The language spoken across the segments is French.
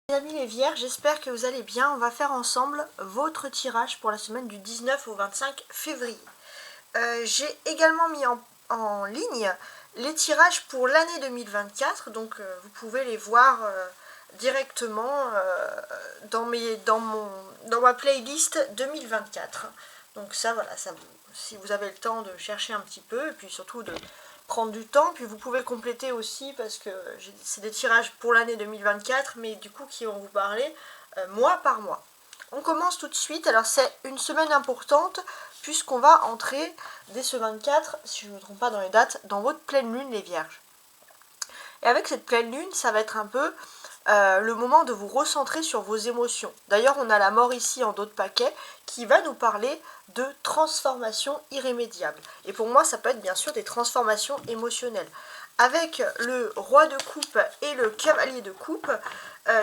Les amis les vierges, j'espère que vous allez bien. On va faire ensemble votre tirage pour la semaine du 19 au 25 février. J'ai également mis en ligne les tirages pour l'année 2024, donc vous pouvez les voir directement dans ma playlist 2024. Donc ça, voilà, si vous avez le temps de chercher un petit peu, et puis surtout de prendre du temps, puis vous pouvez compléter aussi, parce que c'est des tirages pour l'année 2024, mais du coup qui vont vous parler mois par mois. On commence tout de suite. Alors c'est une semaine importante puisqu'on va entrer dès ce 24, si je ne me trompe pas dans les dates, dans votre pleine lune les vierges. Et avec cette pleine lune, ça va être un peu le moment de vous recentrer sur vos émotions. D'ailleurs, on a la mort ici en dos de paquet qui va nous parler de transformations irrémédiables. Et pour moi, ça peut être bien sûr des transformations émotionnelles. Avec le roi de coupe et le cavalier de coupe,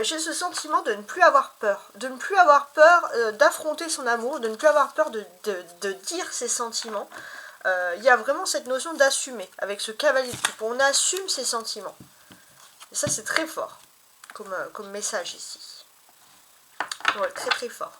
j'ai ce sentiment de ne plus avoir peur. De ne plus avoir peur d'affronter son amour, de ne plus avoir peur de dire ses sentiments. Il y a vraiment cette notion d'assumer avec ce cavalier de coupe. On assume ses sentiments. Et ça, c'est très fort comme message ici. Ouais, très très fort.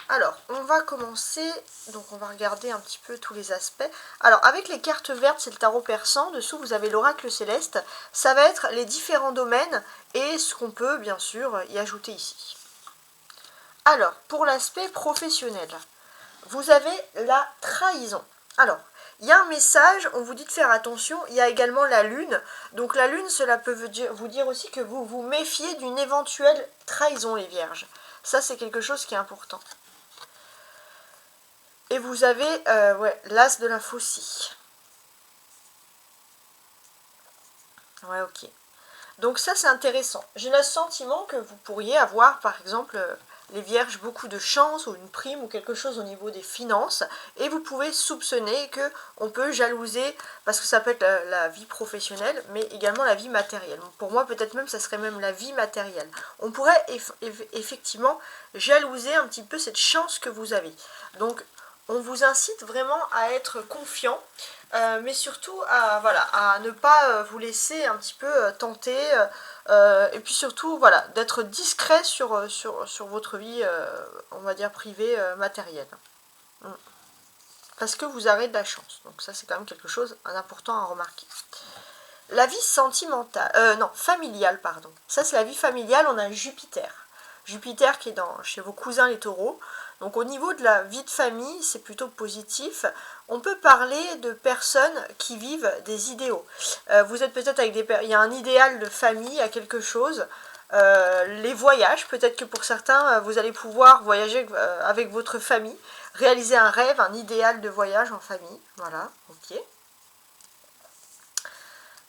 Alors, on va commencer, donc on va regarder un petit peu tous les aspects. Alors, avec les cartes vertes, c'est le tarot persan, dessous vous avez l'oracle céleste. Ça va être les différents domaines et ce qu'on peut bien sûr y ajouter ici. Alors, pour l'aspect professionnel, vous avez la trahison. Alors, il y a un message, on vous dit de faire attention, il y a également la lune. Donc la lune, cela peut vous dire aussi que vous vous méfiez d'une éventuelle trahison, les vierges. Ça, c'est quelque chose qui est important. Et vous avez l'as de la faucille. Ouais, ok. Donc ça, c'est intéressant. J'ai le sentiment que vous pourriez avoir, par exemple, les vierges, beaucoup de chance ou une prime ou quelque chose au niveau des finances. Et vous pouvez soupçonner qu'on peut jalouser, parce que ça peut être la vie professionnelle, mais également la vie matérielle. Pour moi, peut-être même, ça serait même la vie matérielle. On pourrait effectivement jalouser un petit peu cette chance que vous avez. Donc, on vous incite vraiment à être confiant, mais surtout à ne pas vous laisser un petit peu tenter, et puis surtout d'être discret sur votre vie, on va dire privée, matérielle. Parce que vous avez de la chance, donc ça c'est quand même quelque chose d'important à remarquer. La vie sentimentale, non, familiale, pardon. Ça c'est la vie familiale, on a Jupiter. Jupiter qui est chez vos cousins les taureaux. Donc au niveau de la vie de famille, c'est plutôt positif. On peut parler de personnes qui vivent des idéaux. Vous êtes peut-être avec il y a un idéal de famille, à quelque chose. Les voyages, peut-être que pour certains, vous allez pouvoir voyager avec votre famille, réaliser un rêve, un idéal de voyage en famille. Voilà, ok.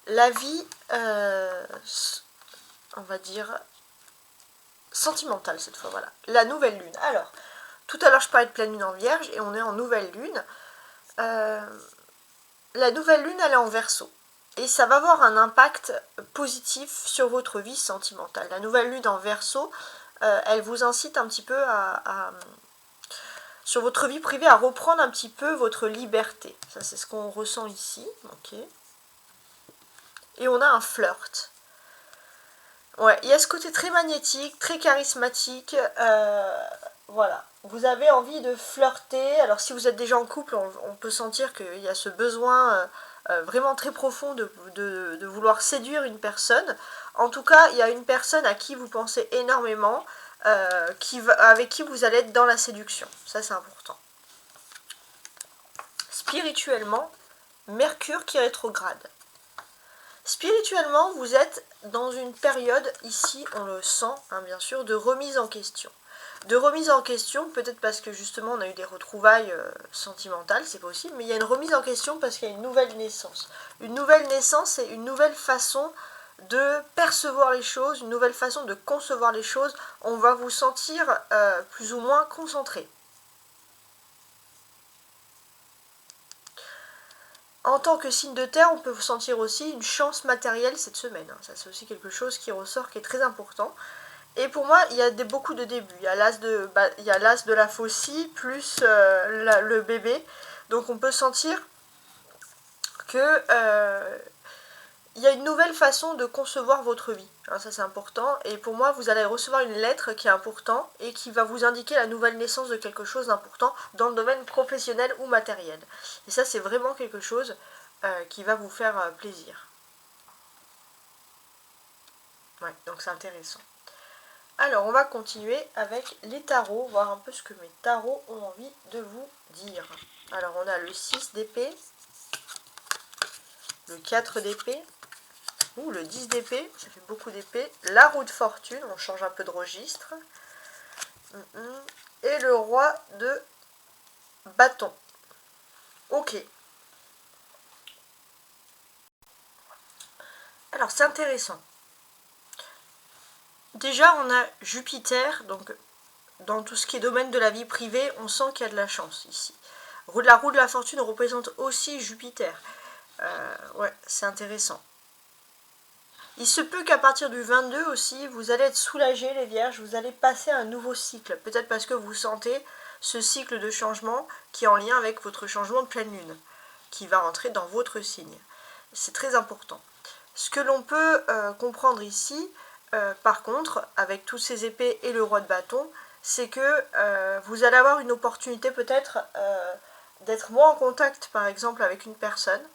La vie, on va dire, sentimentale cette fois, voilà. La nouvelle lune. Alors, tout à l'heure je parlais de pleine lune en vierge et on est en nouvelle lune. La nouvelle lune, elle est en Verseau. Et ça va avoir un impact positif sur votre vie sentimentale. La nouvelle lune en Verseau, elle vous incite un petit peu sur votre vie privée, à reprendre un petit peu votre liberté. Ça, c'est ce qu'on ressent ici. Ok. Et on a un flirt. Ouais, il y a ce côté très magnétique, très charismatique. Voilà. Vous avez envie de flirter. Alors, si vous êtes déjà en couple, on peut sentir qu'il y a ce besoin vraiment très profond de vouloir séduire une personne. En tout cas, il y a une personne à qui vous pensez énormément, avec qui vous allez être dans la séduction. Ça, c'est important. Spirituellement, Mercure qui rétrograde. Spirituellement, vous êtes dans une période, ici, on le sent, hein, bien sûr, de remise en question. De remise en question, peut-être parce que justement on a eu des retrouvailles sentimentales, c'est possible, mais il y a une remise en question parce qu'il y a une nouvelle naissance. Une nouvelle naissance, c'est une nouvelle façon de percevoir les choses, une nouvelle façon de concevoir les choses. On va vous sentir plus ou moins concentré. En tant que signe de terre, on peut sentir aussi une chance matérielle cette semaine. Ça, c'est aussi quelque chose qui ressort, qui est très important. Et pour moi, il y a beaucoup de débuts. Il y a l'as de la faucille plus le bébé. Donc on peut sentir que il y a une nouvelle façon de concevoir votre vie. Alors ça c'est important. Et pour moi, vous allez recevoir une lettre qui est importante et qui va vous indiquer la nouvelle naissance de quelque chose d'important dans le domaine professionnel ou matériel. Et ça c'est vraiment quelque chose qui va vous faire plaisir. Ouais, donc c'est intéressant. Alors on va continuer avec les tarots, voir un peu ce que mes tarots ont envie de vous dire. Alors on a le 6 d'épée, le 4 d'épée, ou le 10 d'épée, ça fait beaucoup d'épée, la roue de fortune, on change un peu de registre, et le roi de bâton. Ok. Alors c'est intéressant. Déjà on a Jupiter, donc dans tout ce qui est domaine de la vie privée, on sent qu'il y a de la chance ici. La roue de la fortune représente aussi Jupiter. Ouais, c'est intéressant. Il se peut qu'à partir du 22 aussi, vous allez être soulagés les vierges, vous allez passer à un nouveau cycle. Peut-être parce que vous sentez ce cycle de changement qui est en lien avec votre changement de pleine lune, qui va rentrer dans votre signe. C'est très important. Ce que l'on peut comprendre ici, par contre, avec toutes ces épées et le roi de bâton, c'est que vous allez avoir une opportunité peut-être d'être moins en contact, par exemple, avec une personne,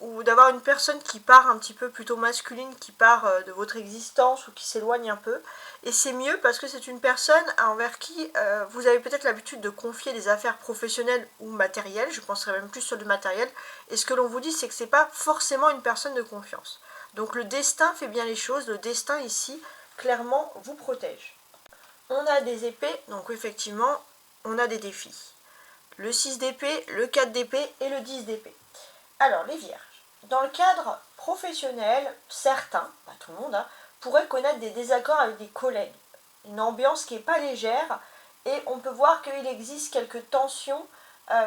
ou d'avoir une personne qui part un petit peu plutôt masculine, qui part de votre existence ou qui s'éloigne un peu. Et c'est mieux parce que c'est une personne envers qui vous avez peut-être l'habitude de confier des affaires professionnelles ou matérielles, je penserais même plus sur du matériel, et ce que l'on vous dit c'est que c'est pas forcément une personne de confiance. Donc le destin fait bien les choses, le destin ici clairement vous protège. On a des épées, donc effectivement on a des défis. Le 6 d'épée, le 4 d'épée et le 10 d'épée. Alors les vierges. Dans le cadre professionnel, certains, pas tout le monde, pourraient connaître des désaccords avec des collègues. Une ambiance qui n'est pas légère et on peut voir qu'il existe quelques tensions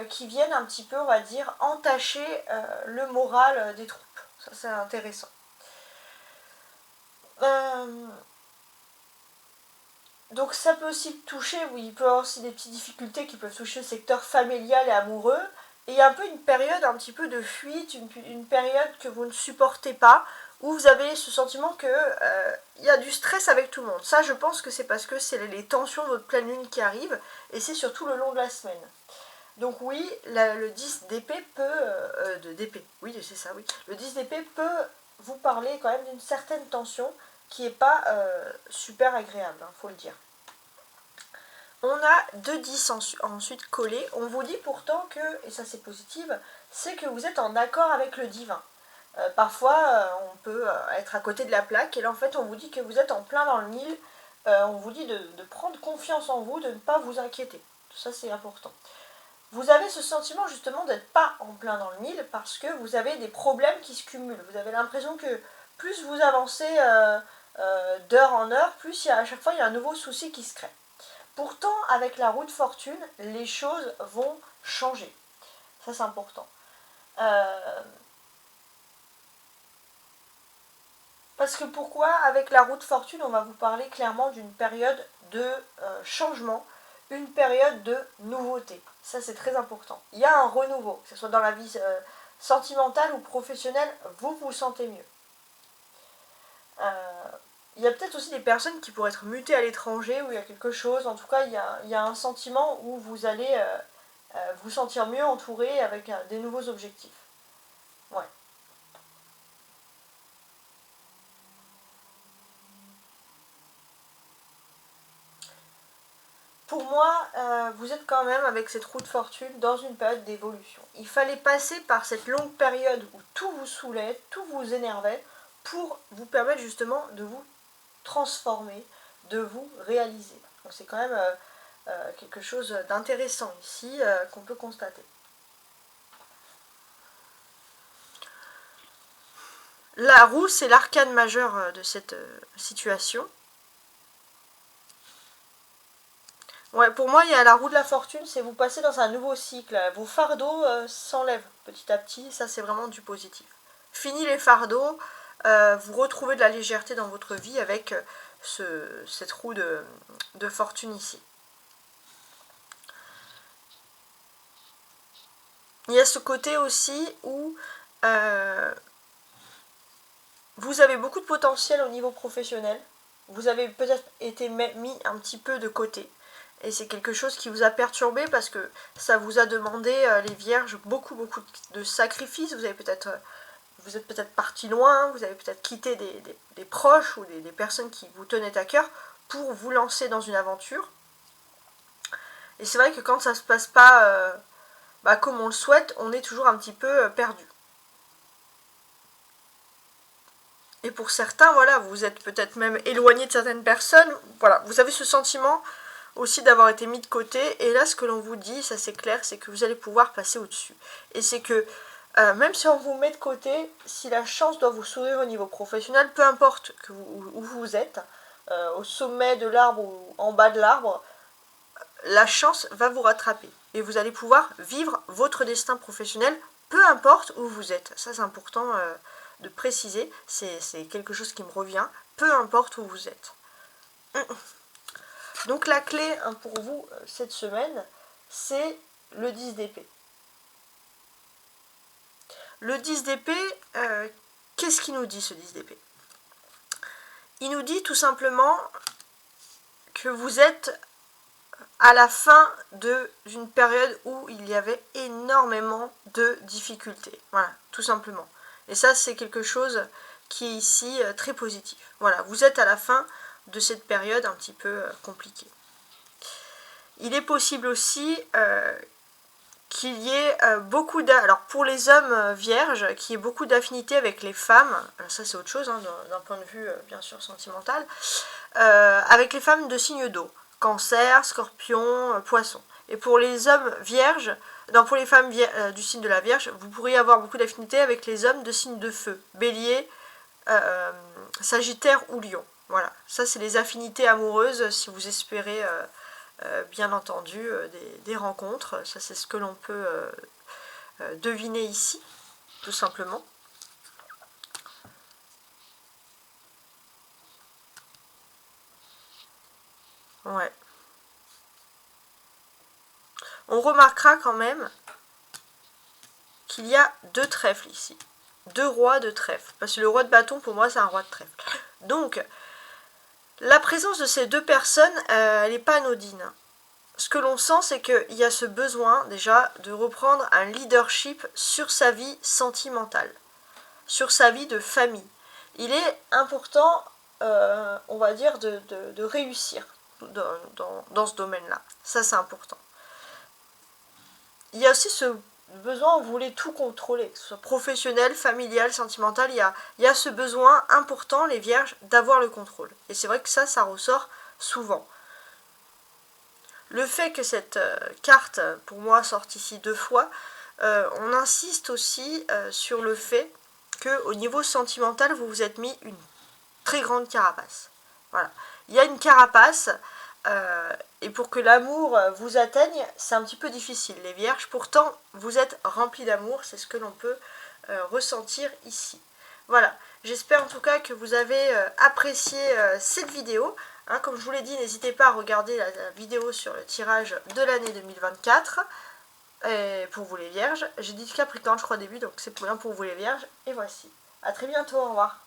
qui viennent un petit peu, on va dire, entacher le moral des troupes. Ça c'est intéressant. Donc ça peut aussi toucher, oui, il peut y avoir aussi des petites difficultés qui peuvent toucher le secteur familial et amoureux. Et il y a un peu une période un petit peu de fuite, une période que vous ne supportez pas, où vous avez ce sentiment que y a du stress avec tout le monde. Ça, je pense que c'est parce que c'est les tensions de votre pleine lune qui arrivent, et c'est surtout le long de la semaine. Donc oui, le 10 d'épée peut... d'épée, oui, c'est ça, oui. Le 10 d'épée peut vous parler quand même d'une certaine tension qui n'est pas super agréable, faut le dire. On a 2 10 ensuite collés. On vous dit pourtant que, et ça c'est positif, c'est que vous êtes en accord avec le divin. Parfois, on peut être à côté de la plaque, et là en fait on vous dit que vous êtes en plein dans le mille. On vous dit de prendre confiance en vous, de ne pas vous inquiéter. Ça c'est important. Vous avez ce sentiment justement d'être pas en plein dans le mille parce que vous avez des problèmes qui se cumulent. Vous avez l'impression que plus vous avancez d'heure en heure, plus à chaque fois il y a un nouveau souci qui se crée. Pourtant, avec la roue de fortune, les choses vont changer. Ça, c'est important. Parce que pourquoi, avec la roue de fortune, on va vous parler clairement d'une période de changement, une période de nouveauté. Ça, c'est très important. Il y a un renouveau, que ce soit dans la vie sentimentale ou professionnelle, vous vous sentez mieux. Il y a peut-être aussi des personnes qui pourraient être mutées à l'étranger, où il y a quelque chose, en tout cas il y a un sentiment où vous allez vous sentir mieux entouré avec des nouveaux objectifs. Ouais. Pour moi, vous êtes quand même avec cette roue de fortune dans une période d'évolution. Il fallait passer par cette longue période où tout vous saoulait, tout vous énervait, pour vous permettre justement de vous transformer, de vous réaliser. Donc c'est quand même quelque chose d'intéressant ici qu'on peut constater. La roue, c'est l'arcane majeur de cette situation. Ouais, pour moi, il y a la roue de la fortune, c'est vous passez dans un nouveau cycle. Vos fardeaux s'enlèvent petit à petit, ça c'est vraiment du positif. Fini les fardeaux, vous retrouvez de la légèreté dans votre vie avec cette roue de fortune ici. Il y a ce côté aussi où vous avez beaucoup de potentiel au niveau professionnel. Vous avez peut-être été mis un petit peu de côté. Et c'est quelque chose qui vous a perturbé parce que ça vous a demandé, les vierges, beaucoup de sacrifices. Vous êtes peut-être parti loin, vous avez peut-être quitté des proches ou des personnes qui vous tenaient à cœur pour vous lancer dans une aventure. Et c'est vrai que quand ça se passe pas comme on le souhaite, on est toujours un petit peu perdu. Et pour certains, voilà, vous êtes peut-être même éloigné de certaines personnes. Voilà, vous avez ce sentiment aussi d'avoir été mis de côté. Et là, ce que l'on vous dit, ça c'est clair, c'est que vous allez pouvoir passer au-dessus. Et c'est que même si on vous met de côté, si la chance doit vous sourire au niveau professionnel, peu importe où vous êtes, au sommet de l'arbre ou en bas de l'arbre, la chance va vous rattraper. Et vous allez pouvoir vivre votre destin professionnel, peu importe où vous êtes. Ça c'est important de préciser, c'est quelque chose qui me revient, peu importe où vous êtes. Donc la clé pour vous cette semaine, c'est le 10 d'épée. Le 10 d'épée, qu'est-ce qu'il nous dit ce 10 d'épée? Il nous dit tout simplement que vous êtes à la fin d'une période où il y avait énormément de difficultés. Voilà, tout simplement. Et ça, c'est quelque chose qui est ici très positif. Voilà, vous êtes à la fin de cette période un petit peu compliquée. Il est possible aussi qu'il y ait beaucoup alors pour les hommes vierges, qu'il y ait beaucoup d'affinités avec les femmes, alors ça c'est autre chose hein, d'un point de vue bien sûr sentimental, avec les femmes de signe d'eau, Cancer, Scorpion, Poisson. Et pour les hommes vierges, pour les femmes du signe de la Vierge, vous pourriez avoir beaucoup d'affinités avec les hommes de signe de feu, Bélier, Sagittaire ou Lion. Voilà, ça c'est les affinités amoureuses si vous espérez bien entendu des rencontres. Ça c'est ce que l'on peut deviner ici, tout simplement. Ouais. On remarquera quand même qu'il y a 2 trèfles ici. 2 rois de trèfle. Parce que le roi de bâton, pour moi, c'est un roi de trèfle. Donc, la présence de ces 2 personnes, elle n'est pas anodine. Ce que l'on sent, c'est qu'il y a ce besoin, déjà, de reprendre un leadership sur sa vie sentimentale, sur sa vie de famille. Il est important, on va dire, de réussir dans ce domaine-là. Ça, c'est important. Il y a aussi ce besoin, vous voulez tout contrôler, que ce soit professionnel, familial, sentimental, il y a ce besoin important, les vierges, d'avoir le contrôle. Et c'est vrai que ça ressort souvent. Le fait que cette carte, pour moi, sorte ici 2 fois, on insiste aussi sur le fait qu'au niveau sentimental, vous vous êtes mis une très grande carapace. Voilà. Il y a une carapace, et pour que l'amour vous atteigne, c'est un petit peu difficile, les vierges. Pourtant, vous êtes remplis d'amour, c'est ce que l'on peut ressentir ici. Voilà, j'espère en tout cas que vous avez apprécié cette vidéo. Hein, comme je vous l'ai dit, n'hésitez pas à regarder la vidéo sur le tirage de l'année 2024. Et pour vous les vierges, j'ai dit Capricorne je crois au début, donc c'est bien pour vous les vierges. Et voici, à très bientôt, au revoir.